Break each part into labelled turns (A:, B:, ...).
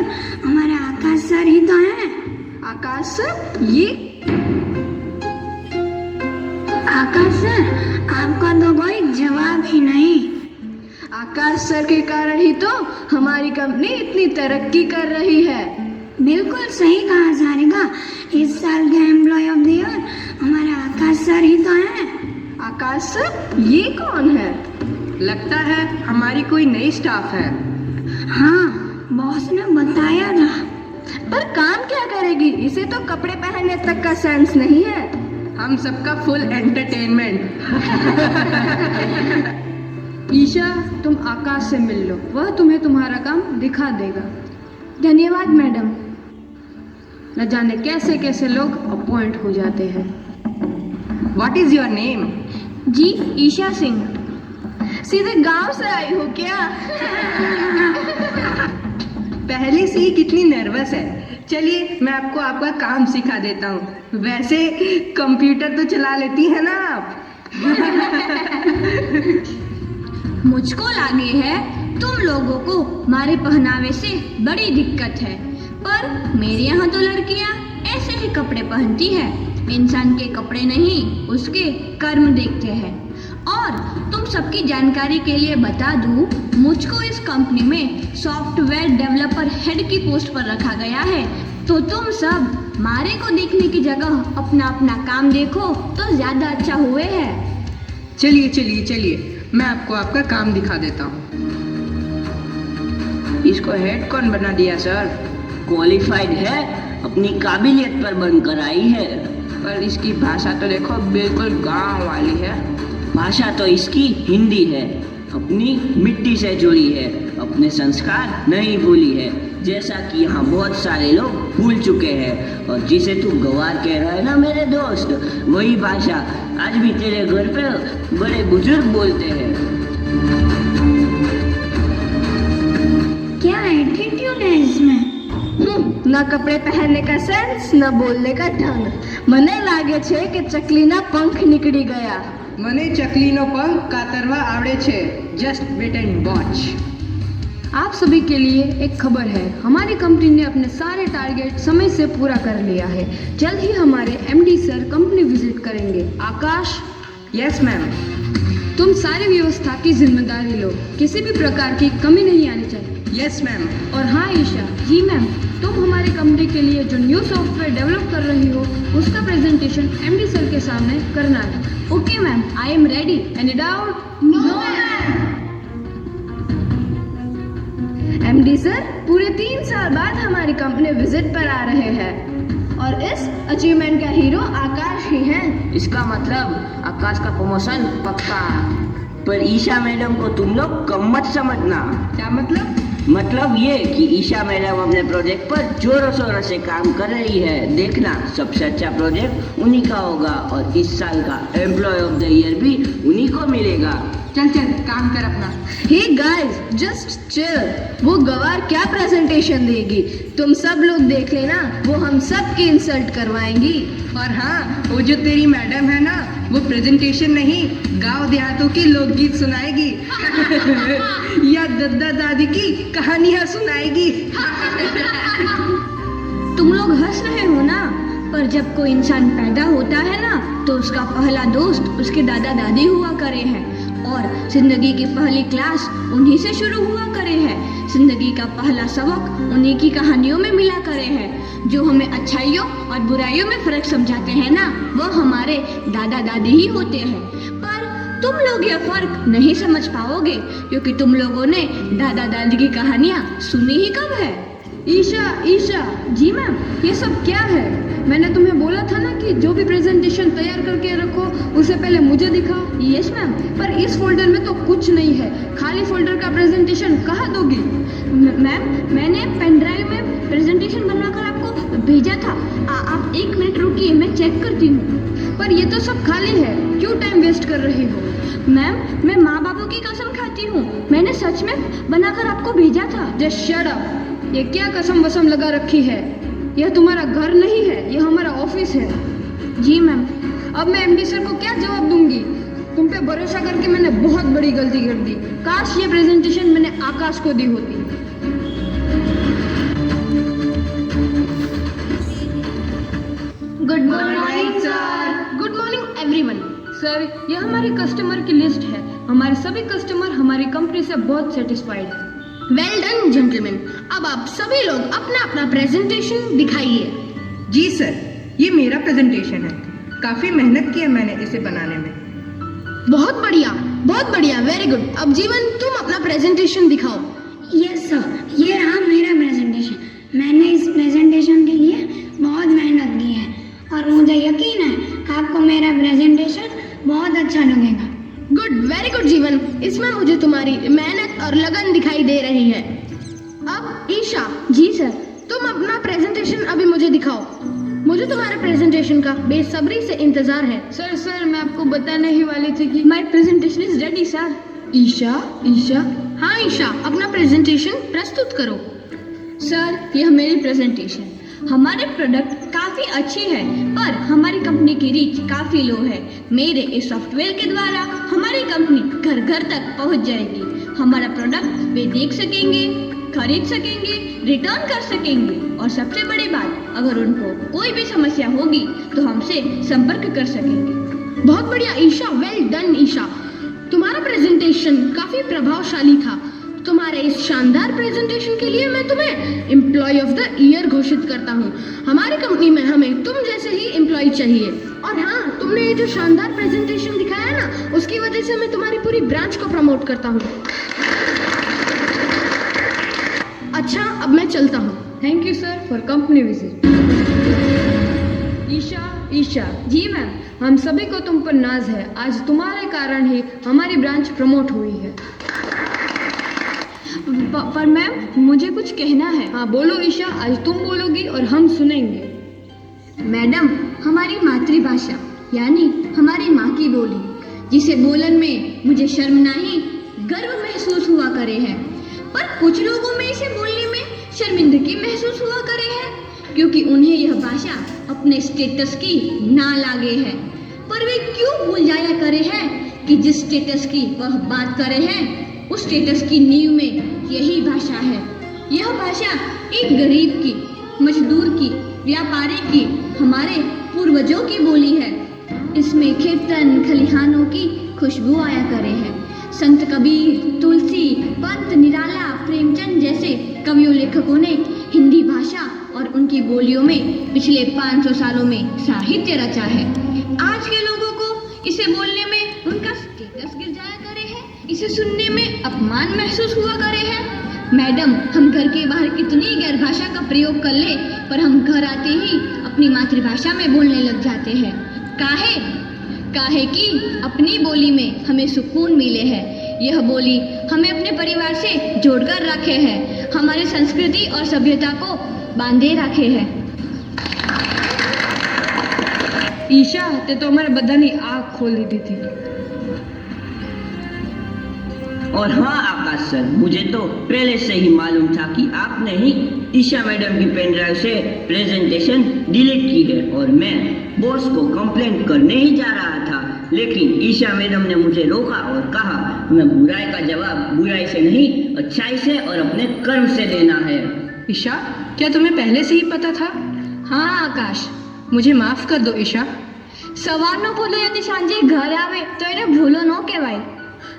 A: और हमारे आकाश सर ही तो हैं।
B: आकाश सर? ये
A: आकाश सर, आपका तो कोई जवाब ही नहीं।
B: आकाश सर के कारण ही तो हमारी कंपनी इतनी तरक्की कर रही है।
A: बिल्कुल सही कहा सारिका, इस साल के एम्प्लॉय ऑफ द ईयर हमारे आकाश सर ही तो हैं।
B: आकाश सर? ये कौन है?
C: लगता है हमारी कोई नई स्टाफ है।
A: हाँ, बॉस ने बताया था।
B: पर काम क्या करेगी? इसे तो कपड़े पहनने तक का सेंस नहीं है।
C: हम सबका फुल एंटरटेनमेंट।
D: ईशा, तुम आकाश से मिल लो, वह तुम्हें तुम्हारा काम दिखा देगा।
B: धन्यवाद मैडम।
D: न जाने कैसे कैसे लोग अपॉइंट हो जाते हैं।
C: What is your name?
B: जी, ईशा सिंह। सीधे गांव से आई हो क्या?
C: पहले से ही कितनी नर्वस है। चलिए मैं आपको आपका काम सिखा देता हूँ। वैसे कंप्यूटर तो चला लेती है ना आप?
B: मुझको लगी है तुम लोगों को हमारे पहनावे से बड़ी दिक्कत है, पर मेरे यहाँ तो लड़कियाँ ऐसे ही कपड़े पहनती है। इंसान के कपड़े नहीं, उसके कर्म देखते हैं। और तुम सबकी जानकारी के लिए बता दूं, मुझको इस कंपनी में सॉफ्टवेयर डेवलपर हेड की पोस्ट पर रखा गया है। तो तुम सब मारे को देखने की जगह अपना अपना काम देखो तो ज्यादा अच्छा हुए है।
C: चलिए चलिए चलिए, मैं आपको आपका काम दिखा देता हूँ।
E: इसको हेड कौन बना दिया सर? क्वालिफाइड है, अपनी काबिलियत पर बनकर आई है।
C: पर इसकी भाषा तो देखो, बिल्कुल गांव वाली है।
E: भाषा तो इसकी हिंदी है, अपनी मिट्टी से जुड़ी है, अपने संस्कार नहीं भूली है, जैसा कि यहाँ बहुत सारे लोग भूल चुके हैं। और जिसे तू गवार कह रहा है ना मेरे दोस्त, वही भाषा आज भी तेरे घर पे बड़े बुजुर्ग बोलते हैं।
A: क्या एटीट्यूड है इसमें?
B: न कपड़े पहनने का सेंस, न बोलने का ढंग। मने लागे छे कि चकलीना पंख निकली गया।
C: મને ચકલીનો પંખ કાતરવા આવડે છે। Just wait and watch.
D: आप सभी के लिए एक खबर है, हमारी कंपनी ने अपने सारे टारगेट समय से पूरा कर लिया है। जल्द ही हमारे एमडी सर कंपनी विजिट करेंगे। आकाश,
C: यस मैम।
D: तुम सारी व्यवस्था की जिम्मेदारी लो, किसी भी प्रकार की कमी नहीं आनी चाहिए।
C: Yes ma'am.
D: और हाँ ईशा, जी मैम, तुम हमारी कंपनी के लिए जो न्यू सॉफ्टवेयर डेवलप कर रही हो उसका प्रेजेंटेशन एमडी सर के सामने करना है।
B: Okay ma'am, I am ready. Any doubt? No ma'am. MD sir पूरे 3 साल बाद हमारी कंपनी विजिट पर आ रहे हैं और इस अचीवमेंट का हीरो आकाश ही है।
E: इसका मतलब आकाश का प्रमोशन पक्का। पर ईशा मैडम को तुम लोग कम मत समझना।
C: क्या मतलब?
E: मतलब ये कि ईशा मैडम अपने प्रोजेक्ट पर जोरों शोरों से काम कर रही है। देखना, सबसे अच्छा प्रोजेक्ट उन्हीं का होगा और इस साल का एम्प्लॉय ऑफ द ईयर भी उन्हीं को मिलेगा।
C: चल चल काम कर अपना।
B: Hey guys, just chill. वो गवार क्या प्रेजेंटेशन देगी, तुम सब लोग देख लेना। वो हम सब की इंसल्ट करवाएंगी।
C: और हाँ, वो जो तेरी मैडम है ना, वो प्रेजेंटेशन नहीं, गांव देहातों की लोकगीत सुनाएगी। या दादा दादी की कहानियां सुनाएगी।
B: तुम लोग हंस रहे हो ना, पर जब कोई इंसान पैदा होता है ना, तो उसका पहला दोस्त उसके दादा दादी हुआ करे हैं और जिंदगी की पहली क्लास उन्हीं से शुरू हुआ करे हैं। जिंदगी का पहला सबक उन्हीं की कहानियों में मिला करे हैं। जो हमें अच्छाइयों और बुराइयों में फर्क समझाते हैं ना, वो हमारे दादा दादी ही होते हैं। पर तुम लोग यह फर्क नहीं समझ पाओगे क्योंकि तुम लोगों ने दादा दादी की कहानियाँ सुनी ही कब है।
D: ईशा, ईशा,
B: जी मैम।
D: ये सब क्या है? मैंने तुम्हें बोला था ना कि जो भी प्रेजेंटेशन तैयार करके रखो उसे पहले मुझे दिखाओ।
B: Yes ma'am.
D: पर इस फोल्डर में तो कुछ नहीं है, खाली फोल्डर का प्रेजेंटेशन कहाँ दोगी?
B: मैम, मैंने पेन ड्राइव में प्रेजेंटेशन बनाकर आपको भेजा था। आप 1 मिनट रुकिए, मैं चेक करती हूँ।
D: पर ये तो सब खाली है, क्यों टाइम वेस्ट कर रही हो?
B: मैम, मैं माँ बापों की कसम खाती हूँ, मैंने सच में बनाकर आपको भेजा था।
D: Just shut up. ये क्या कसम वसम लगा रखी है? यह तुम्हारा घर नहीं है, यह हमारा ऑफिस है।
B: जी मैम।
D: अब मैं एमडी सर को क्या जवाब दूंगी? तुम पे भरोसा करके मैंने बहुत बड़ी गलती कर दी। काश ये प्रेजेंटेशन मैंने आकाश को दी होती। Good morning sir. Good morning everyone. Sir, ये हमारे कस्टमर की लिस्ट है। हमारे सभी कस्टमर हमारी कंपनी से बहुत सेटिस्फाइड हैं।
F: Well done gentleman. अब आप सभी लोग अपना अपना प्रेजेंटेशन दिखाइए।
C: जी सर, ये मेरा प्रेजेंटेशन है। काफी मेहनत की है मैंने इसे बनाने में।
F: बहुत बढ़िया, वेरी गुड। अब जीवन, तुम अपना प्रेजेंटेशन दिखाओ।
A: यस सर, ये रहा मेरा प्रेजेंटेशन। मैंने इस प्रेजेंटेशन के लिए बहुत मेहनत की है और मुझे यकीन है आपको मेरा प्रेजेंटेशन बहुत अच्छा लगेगा।
F: गुड, वेरी गुड जीवन। इसमें मुझे तुम्हारी मेहनत और लगन दिखाई दे रही है। अब ईशा,
B: जी सर।
F: तुम अपना प्रेजेंटेशन अभी मुझे दिखाओ। मुझे तुम्हारे प्रेजेंटेशन का बेसब्री से इंतजार है।
D: सर, मैं आपको बताने ही वाली थी कि
B: my presentation is ready sir.
D: Isha.
F: हाँ ईशा, अपना प्रेजेंटेशन प्रस्तुत करो।
B: सर, यह मेरी प्रेजेंटेशन। हमारे प्रोडक्ट काफ़ी अच्छे हैं पर हमारी कंपनी की रीच काफ़ी लो है। मेरे इस सॉफ्टवेयर के द्वारा हमारी कंपनी घर घर तक पहुंच जाएगी। हमारा प्रोडक्ट वे देख सकेंगे, खरीद सकेंगे, रिटर्न कर सकेंगे और सबसे बड़ी बात, अगर उनको कोई भी समस्या होगी तो हमसे संपर्क कर सकेंगे।
F: बहुत बढ़िया ईशा, वेल डन ईशा। तुम्हारा प्रेजेंटेशन काफी प्रभावशाली था। तुम्हारे इस शानदार प्रेजेंटेशन के लिए मैं तुम्हें एम्प्लॉय ऑफ द ईयर घोषित करता हूँ। हमारी कंपनी में हमें तुम जैसे ही एम्प्लॉय चाहिए। और हाँ, तुमने ये जो शानदार प्रेजेंटेशन दिखाया ना, उसकी वजह से मैं तुम्हारी पूरी ब्रांच को प्रमोट करता हूँ। अच्छा, अब मैं चलता हूँ।
D: Thank you sir for company visit. Isha.
B: जी मैम।
D: हम सभी को तुम पर नाज है। आज तुम्हारे कारण ही हमारी ब्रांच प्रमोट हुई है।
B: पर मैम, मुझे कुछ कहना है।
D: हाँ बोलो ईशा, आज तुम बोलोगी और हम सुनेंगे।
B: मैडम, हमारी मातृभाषा यानी हमारी माँ की बोली, जिसे बोलन में मुझे शर्म नहीं गर्व महसूस हुआ करे है, पर कुछ लोगों में इसे बोलने में शर्मिंदगी महसूस हुआ करे है क्योंकि उन्हें यह भाषा अपने स्टेटस की ना लागे है। पर वे क्यों भूल जाया करे हैं कि जिस स्टेटस की वह बात करे हैं उस स्टेटस की नींव में यही भाषा है। यह भाषा एक गरीब की, मजदूर की, व्यापारी की, हमारे पूर्वजों की बोली है। इसमें खेतन खलिहानों की खुशबू आया करे है। संत कबीर, तुलसी, पंत निराला, प्रेमचंद जैसे कवियों लेखकों ने हिंदी भाषा और उनकी बोलियों में पिछले 500 सालों में साहित्य रचा है। आज के लोगों को इसे बोलने में उनका स्टेटस गिर जाया करे है, इसे सुनने में अपमान महसूस हुआ करे है। मैडम, हम घर के बाहर कितनी गैर भाषा का प्रयोग कर ले, पर हम घर आते ही अपनी मातृभाषा में बोलने लग जाते हैं। काहे कि अपनी बोली में हमें सुकून मिले है। यह बोली हमें अपने परिवार से जोड़कर रखे है, हमारी संस्कृति और सभ्यता को बांधे रखे है।
D: ईशा, ते तो हमारे बधानी आँख खोल दी थी।
E: और हाँ आकाश सर, मुझे तो पहले से ही मालूम था कि आपने ही ईशा मैडम की पेन ड्राइव से प्रेजेंटेशन डिलीट की है और मैं बॉस को कंप्लेंट करने ही जा रहा था, लेकिन ईशा मैडम ने मुझे रोका और कहा मैं बुराई का जवाब बुराई से नहीं, अच्छाई से और अपने कर्म से देना है।
C: ईशा, क्या तुम्हें पहले से ही पता था?
B: हाँ आकाश।
C: मुझे माफ कर दो ईशा।
B: સવારનો બોલો યદી સાંજે ઘર આવે તો એને ભૂલો ન કહેવાય।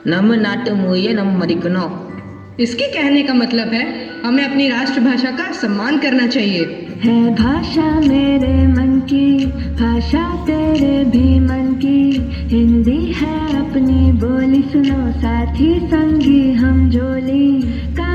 E: नम नाट मुए नम मरिकनो।
C: इसके कहने का मतलब है हमें अपनी राष्ट्रभाषा का सम्मान करना चाहिए।
G: है भाषा मेरे मन की, भाषा तेरे भी मन की, हिंदी है अपनी बोली, सुनो साथी संगी हम जोली का